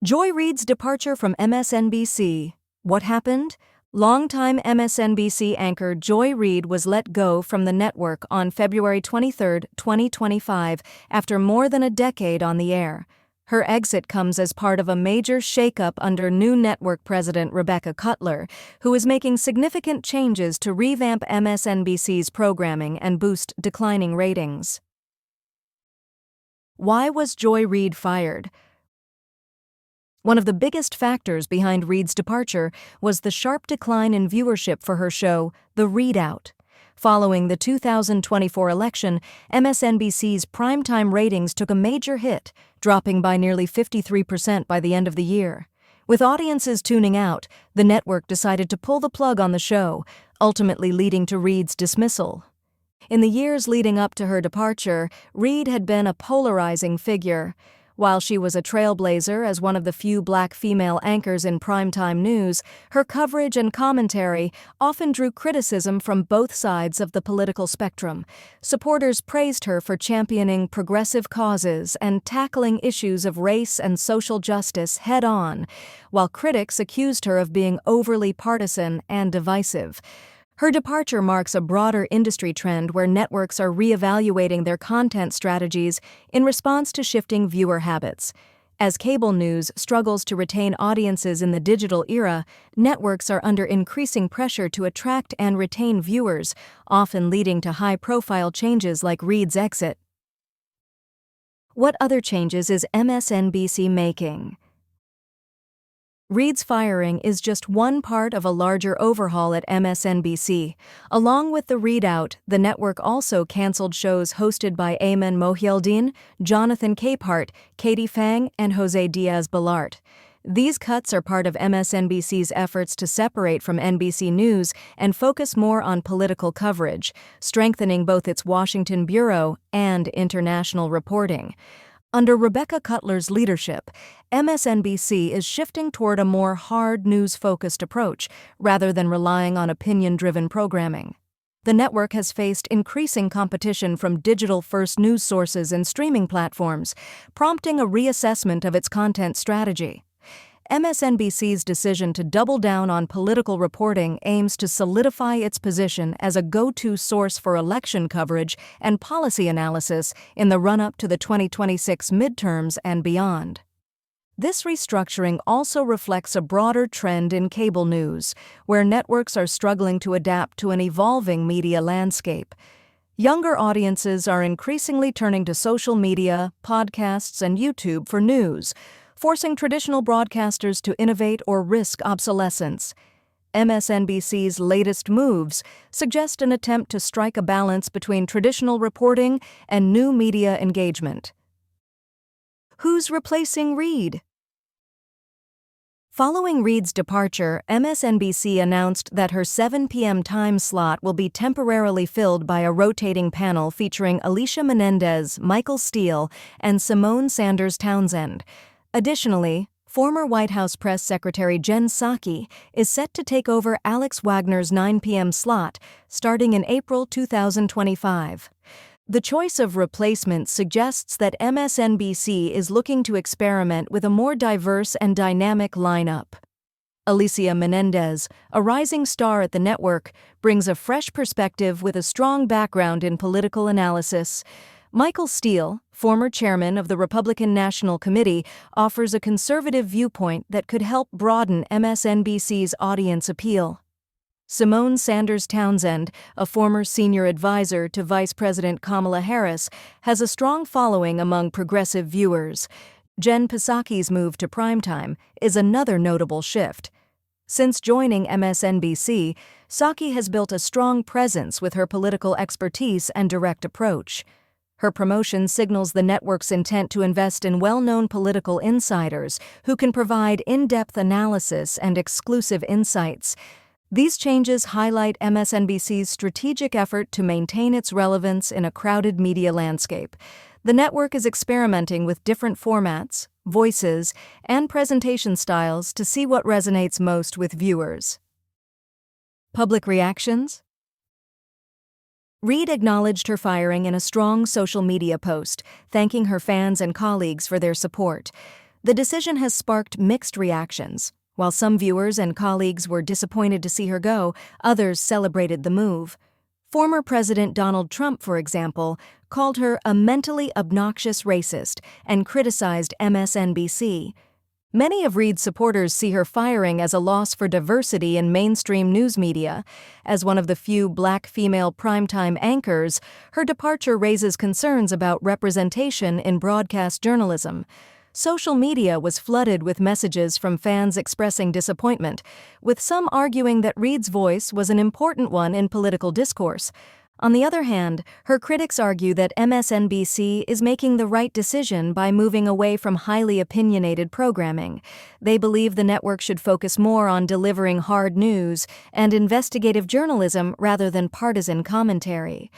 Joy Reid's departure from MSNBC. What happened? Longtime MSNBC anchor Joy Reid was let go from the network on February 23, 2025, after more than a decade on the air. Her exit comes as part of a major shakeup under new network president Rebecca Cutler, who is making significant changes to revamp MSNBC's programming and boost declining ratings. Why was Joy Reid fired? One of the biggest factors behind Reid's departure was the sharp decline in viewership for her show, The Reidout. Following the 2024 election, MSNBC's primetime ratings took a major hit, dropping by nearly 53% by the end of the year. With audiences tuning out, the network decided to pull the plug on the show, ultimately leading to Reid's dismissal. In the years leading up to her departure, Reid had been a polarizing figure. While she was a trailblazer as one of the few black female anchors in primetime news, her coverage and commentary often drew criticism from both sides of the political spectrum. Supporters praised her for championing progressive causes and tackling issues of race and social justice head-on, while critics accused her of being overly partisan and divisive. Her departure marks a broader industry trend where networks are reevaluating their content strategies in response to shifting viewer habits. As cable news struggles to retain audiences in the digital era, networks are under increasing pressure to attract and retain viewers, often leading to high-profile changes like Reid's exit. What other changes is MSNBC making? Reid's firing is just one part of a larger overhaul at MSNBC. Along with the Reidout, the network also canceled shows hosted by Ayman Mohyeldin, Jonathan Capehart, Katie Phang, and Jose Diaz-Balart. These cuts are part of MSNBC's efforts to separate from NBC News and focus more on political coverage, strengthening both its Washington bureau and international reporting. Under Rebecca Cutler's leadership, MSNBC is shifting toward a more hard news-focused approach rather than relying on opinion-driven programming. The network has faced increasing competition from digital-first news sources and streaming platforms, prompting a reassessment of its content strategy. MSNBC's decision to double down on political reporting aims to solidify its position as a go-to source for election coverage and policy analysis in the run-up to the 2026 midterms and beyond. This restructuring also reflects a broader trend in cable news, where networks are struggling to adapt to an evolving media landscape. Younger audiences are increasingly turning to social media, podcasts, and YouTube for news, forcing traditional broadcasters to innovate or risk obsolescence. MSNBC's latest moves suggest an attempt to strike a balance between traditional reporting and new media engagement. Who's replacing Reid? Following Reid's departure, MSNBC announced that her 7 p.m. time slot will be temporarily filled by a rotating panel featuring Alicia Menendez, Michael Steele, and Simone Sanders Townsend. Additionally, former White House Press Secretary Jen Psaki is set to take over Alex Wagner's 9 p.m. slot, starting in April 2025. The choice of replacements suggests that MSNBC is looking to experiment with a more diverse and dynamic lineup. Alicia Menendez, a rising star at the network, brings a fresh perspective with a strong background in political analysis. Michael Steele, former chairman of the Republican National Committee, offers a conservative viewpoint that could help broaden MSNBC's audience appeal. Simone Sanders Townsend, a former senior advisor to Vice President Kamala Harris, has a strong following among progressive viewers. Jen Psaki's move to primetime is another notable shift. Since joining MSNBC, Psaki has built a strong presence with her political expertise and direct approach. Her promotion signals the network's intent to invest in well-known political insiders who can provide in-depth analysis and exclusive insights. These changes highlight MSNBC's strategic effort to maintain its relevance in a crowded media landscape. The network is experimenting with different formats, voices, and presentation styles to see what resonates most with viewers. Public reactions? Reid acknowledged her firing in a strong social media post, thanking her fans and colleagues for their support. The decision has sparked mixed reactions. While some viewers and colleagues were disappointed to see her go, others celebrated the move. Former President Donald Trump, for example, called her a mentally obnoxious racist and criticized MSNBC. Many of Reid's supporters see her firing as a loss for diversity in mainstream news media. As one of the few black female primetime anchors, her departure raises concerns about representation in broadcast journalism. Social media was flooded with messages from fans expressing disappointment, with some arguing that Reid's voice was an important one in political discourse. On the other hand, her critics argue that MSNBC is making the right decision by moving away from highly opinionated programming. They believe the network should focus more on delivering hard news and investigative journalism rather than partisan commentary.